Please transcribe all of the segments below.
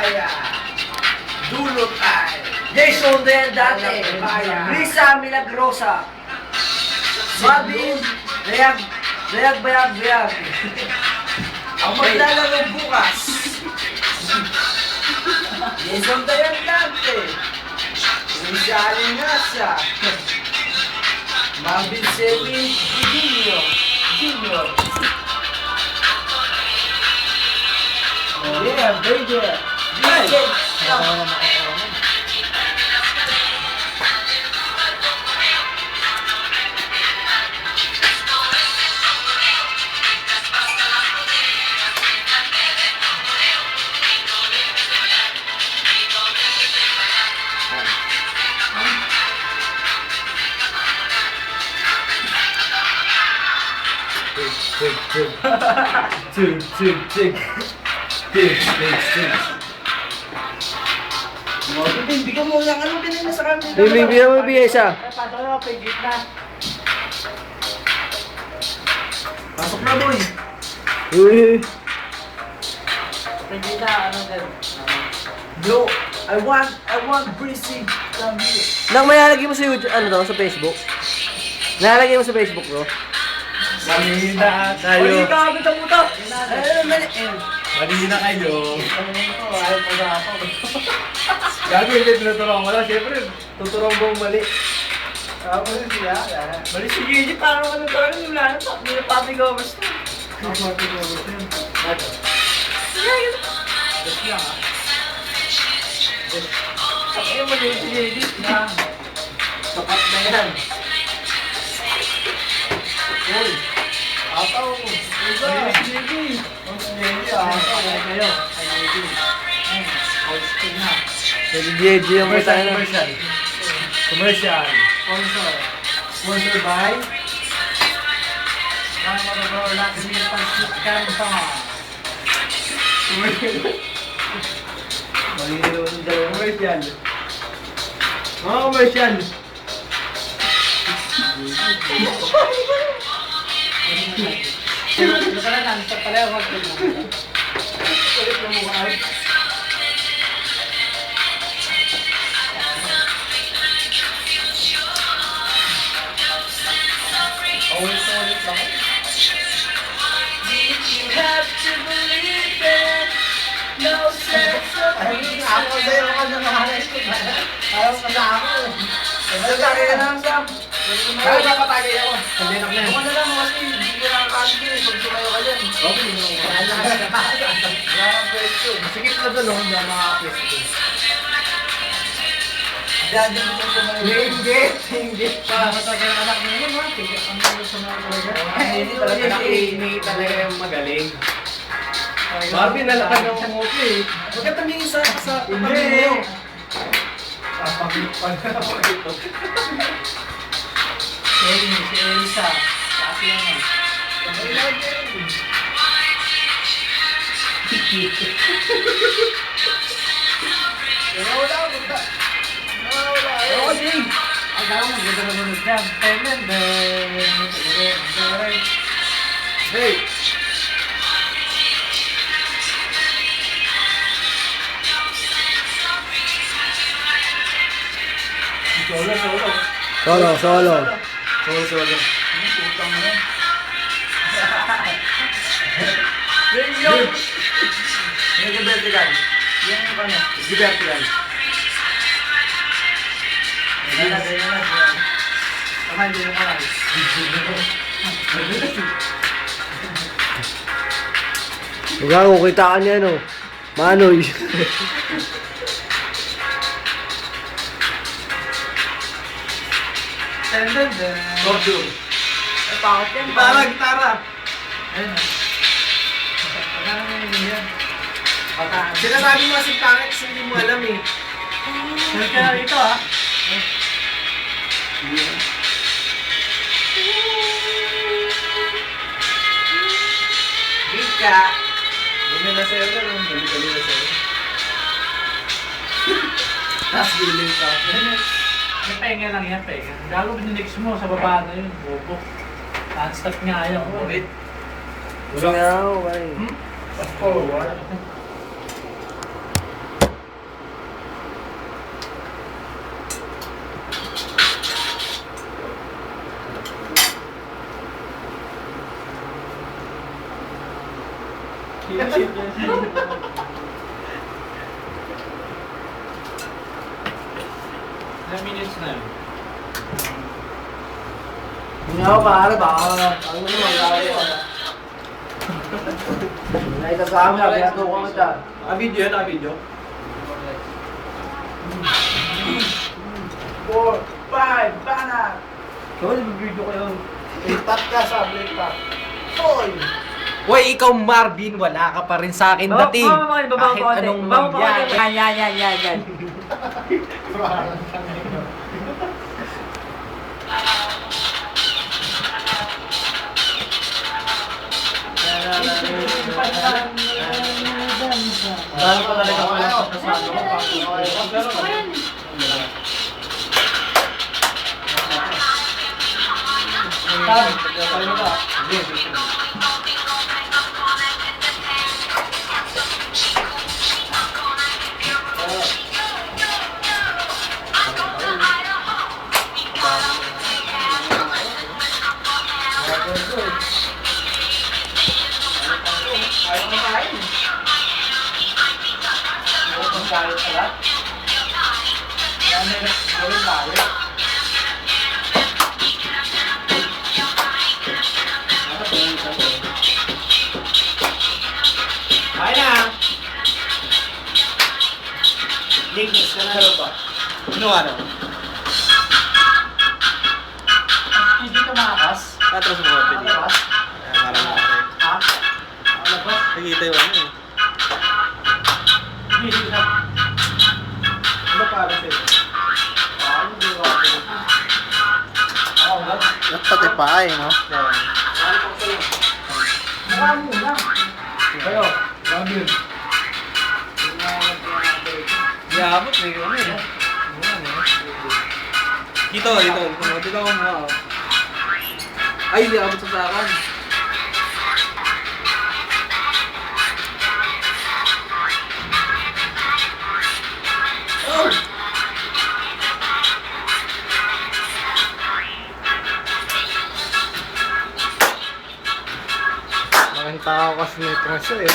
bayan. Dulot ay Jason Del Date, Bayan. Lisa Milagrosa, Marvin Bayag, Bayag. Ang maglalaro bukas. Jason Del Date, Initialin nga siya. Marvin Sevi Junior. Yeah, baby. DJ, Bigyan mo lang anong pinili sa kanya. Bibigyan mo siya. Paano na, pagit na. Pasok na, boy. Uy. Pagit na, anong gano'n? Bro, I want breezy from you. Nang may nalagay mo sa YouTube, ano to, sa Facebook? Nalagay mo sa Facebook, bro? Mali na Ay, kayo. kabit ang puto. Mali na kayo. Ayaw pa na ako. Gago, hindi tinuturong mo lang. Siyempre, tuturong mo mali. Ako na siya. Mali si Gigi, parang ano to? Ano yung lana to? Hindi na pati govers to. Ay, mali si Gigi. Sapat na yan. Uy. Ataw. Uy, Mali si Gigi. Ang si Gigi, ataw. Kayo. Pwede JJ ang may tayo na. Commercial. Commercial. Sponsor. Sponsored by Mali na naman yung dalawa. Commercial. Mga commercial. Ako sa'yo ka na mahalas ko. Ayaw ka na ako. Nagkakaya na lang, Sam. Kaya napatagay ako. Hindi na Ako na lang kasi hindi ko nakakasig eh. Pag sumayo ka dyan. Okay, no. Wala kang pwesto. Sikip na doon, hindi ako makaka-pwesto. Dyan din ko sumayo. Hindi. Para matagal ang anak mo naman, ha? Tigil ang mga gusto mo talaga. Hindi talaga Nakinig talaga yung magaling. Barbie, nalakad ng umupi eh. Huwag ka tumingin sa Hindi. mo. Papakit pa na napakit. Si Elsa. Kasi yan eh. Wala, punta. Wala. Oo, Jing. Ang dami mo, ganda naman dyan. Hey! Solo. Solo. Solo. Putang mo yan. Yung vertical. Yung ano? Yung vertical. Ganyan na. Tama, hindi yung kanal. Huwag ko kitaan niya, no? Manoy. Gordo. Ay, pakot yan. Gitara. Ayun. Wala naman yung yan. Sinasabi mo kasi pangit kasi hindi mo alam eh. Sabi ka na rito ha. Bika. Bumi na sa'yo na nung dali-dali na sa'yo. Tapos biling ka. May penga lang yan, penga. Gago binilix mo sa baba na yun, bobo. Non-stop nga ayaw. Wait. Gusto nga ako, pare. Fast forward. Ilang minutes na yun? Hindi ako pare, baka ano mo mangyari ko. Naitagama ka, kaya ko kita. Naka-video yan, naka-video. 4, 5, bana! Ikaw, nag-video ko yun. Itat ka sa blita. Hoy! Hoy, ikaw Marvin, wala ka pa rin sa akin dating. Kahit anong mangyari. Yan. Dahil pa talaga wala sa kasano ko. Ayaw mo kain. Ayaw mo kain pala. Yan na gawin tayo. Kain na! Lignis ka na ba? Ano ano? Hindi ka makas. Patras mo ako. Makas. Ha? Malabas. Nakikita yung ano eh. Hindi ka. Ano para sa'yo? Ano ba yung ako? Oo, wag. Pati pa eh, no? Mukha muna. Kayo, wag yun. Yabot eh, ano eh. Dito ko muna. Ay, hindi abot sa sakan. Nakanta ako kasi nito nga siya eh.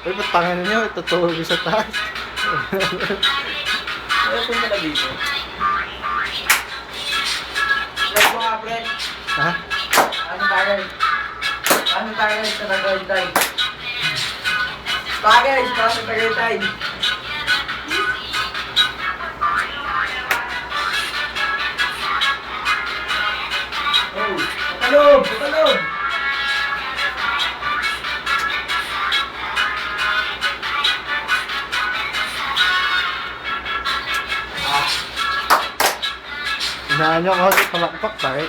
Uy, ba't tangan niyo? Tutulog sa taas. Ano punta na dito? Let's go nga, pre. Ha? Ano tayo? Ano tayo sa Tagaytay? Bagay, para sa Tagaytay. Oh, patalog! Inahan niyo ako kasi palakpak tayo.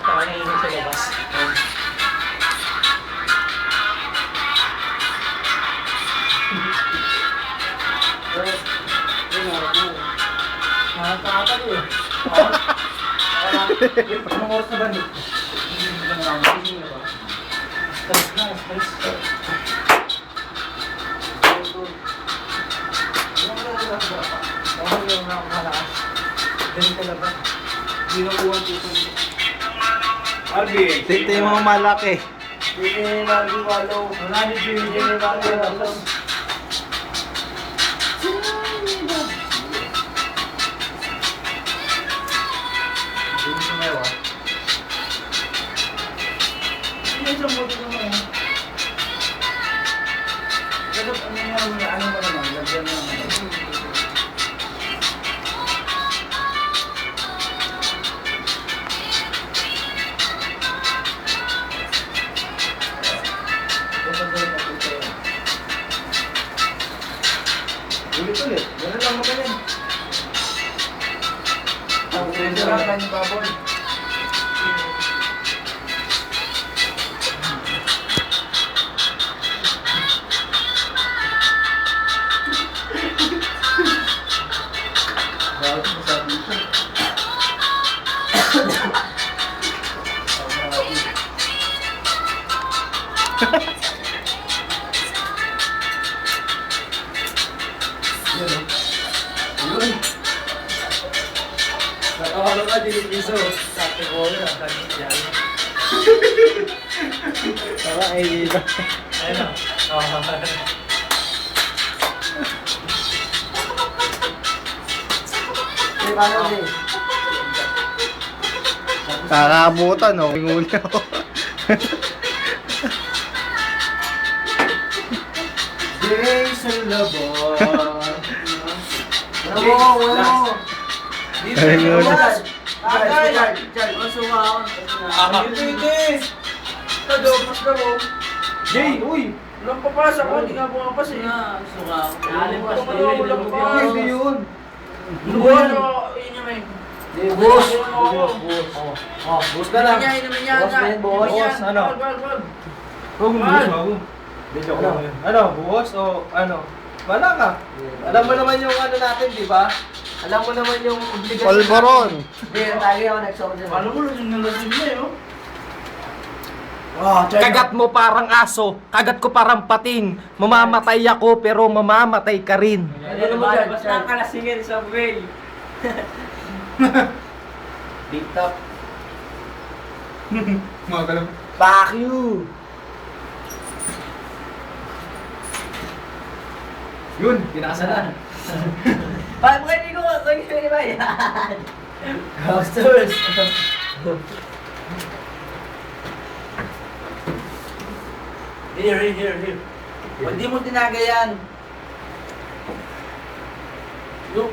Tawa na yun sa labas. Nakakatago eh. Anong oras na ba niyo? Hindi ba nakakagising na ba? Stress na, stress. Ako yung nakakalakas. Ganun talaga. Hindi na kuha dito. Marvin! Ito yung mga malaki. Hindi na naliwalo. Wala ni Jimmy, hindi na naliwalo. Hindi sumewa. Hindi sa buti naman eh. Dapat ano mo naman, lagyan mo naman. Ulit. Ganun lang magaling. Ang pinagalakan yung baboy. Bakit mo sabi ito? Ano ka, dinipiso? Sabi ko, sabi yan. Tara, ay ila. Ayun o. Kakabutan, no? Nguli ako. Jason Labor. Ayun. Jay, uy! Walang papasok ko, hindi nga bumapas eh. Hindi yun. Buwan o, yun yung may. Boss. Boss ka lang. Boss na yun, boss. Boss, ano? Ano, buhos o ano? Wala ka. Alam mo naman yung ano natin, di ba? Alam mo naman yung obligasyon. Polvoron. Alam mo, lasing na lasing na eh, oh. Kagat mo parang aso, kagat ko parang pating. Mamamatay ako pero mamamatay ka rin. Ano mo dyan? Basta ang kalasingin sa way. Big top. Mga galang. Fuck you. Yun, pinakasalan. Bakit mo hindi ko ba yan? Hosters. Here. Pag di mo tinaga yan. Look.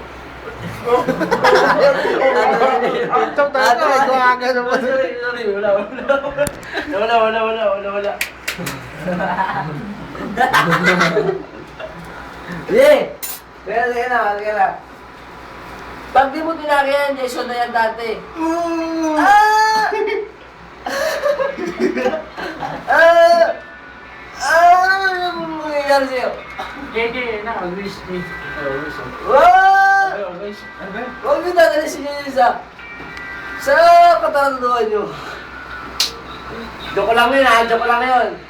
Ang chok tayo, ikuhaga naman. Sorry. Wala. Sige na. Pag di mo tinaga yan, Jason na yan dati. Ano mo mangyayari sa'yo? Naka-wish me. Huwag nyo dadalisin nyo yun sa kataranduhan nyo. Joke lang yun ha, joke lang yun.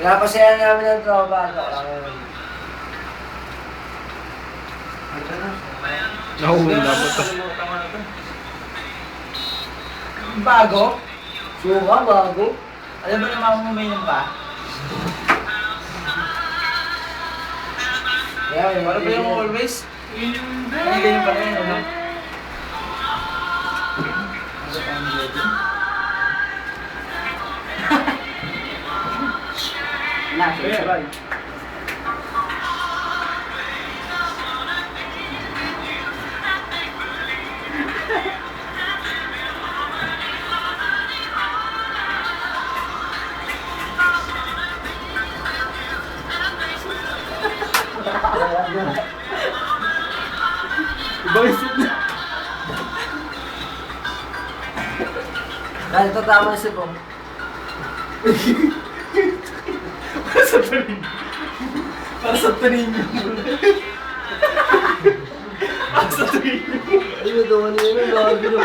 Pinapasaya namin ng tropa, joke lang yun. Nahula po to. Bago? Suka, bago? Alam mo naman kung may pa? Yeah, ano ba yung always? Ano ganyan pa rin, ano? Sabay. Dahil ito tama na siya po. Para sa tanin nyo. Ayun, daw ano yun, bago daw.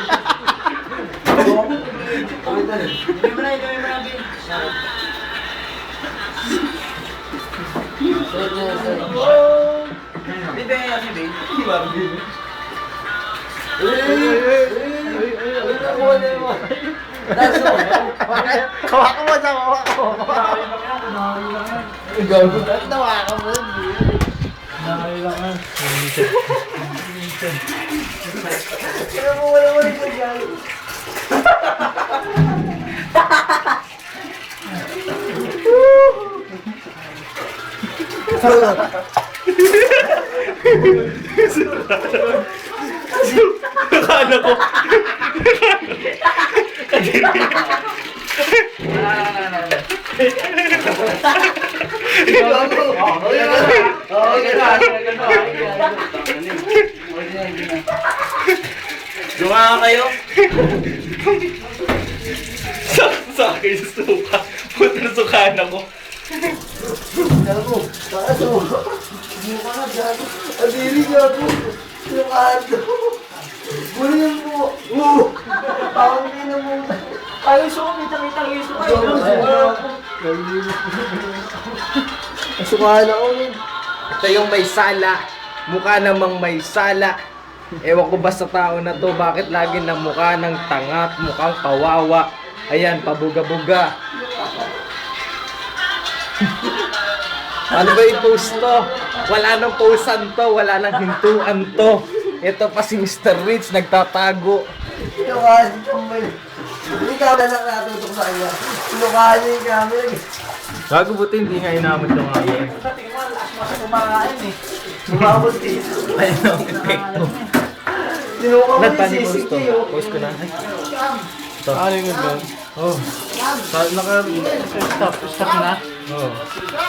Hindi mo na, Bin. Di ba yan si Bin? Kawaka mo sa kawaka mo. Gago. Tawa ka mo. Kaya mo wala ito dyan. Akala ko. Dumaan kayo? Sa akin suka. Puta na sukaan ako. Gago. Gago. Mukha na gago. Adiri gago. Yung ato. Gulo yung po. Tawag din na mo. Ayos ako, kitang-kitang iso kayo. Sukaan ako. Ito yung may sala. Mukha namang may sala. Ewan ko ba sa tao na to, bakit lagi na mukha ng tanga at mukhang kawawa. Ayan, pabuga-buga. Ano ba yung post to? Wala nang posan to, wala nang hintuan to. Ito pa si Mr. Rich, nagtatago. Sinukaan yung may... Hindi ka na nakatutok sa kanya. Sinukaan niya yung camera. Gago buti hindi nga inamot yung camera. Sumabot dito. Ayun ang epekto. Sinukaan mo yung Nagtani post to. CCTV. oh. Post ko na. Ito. Ano yung ganda? Oh. Naka-stop na? Oo.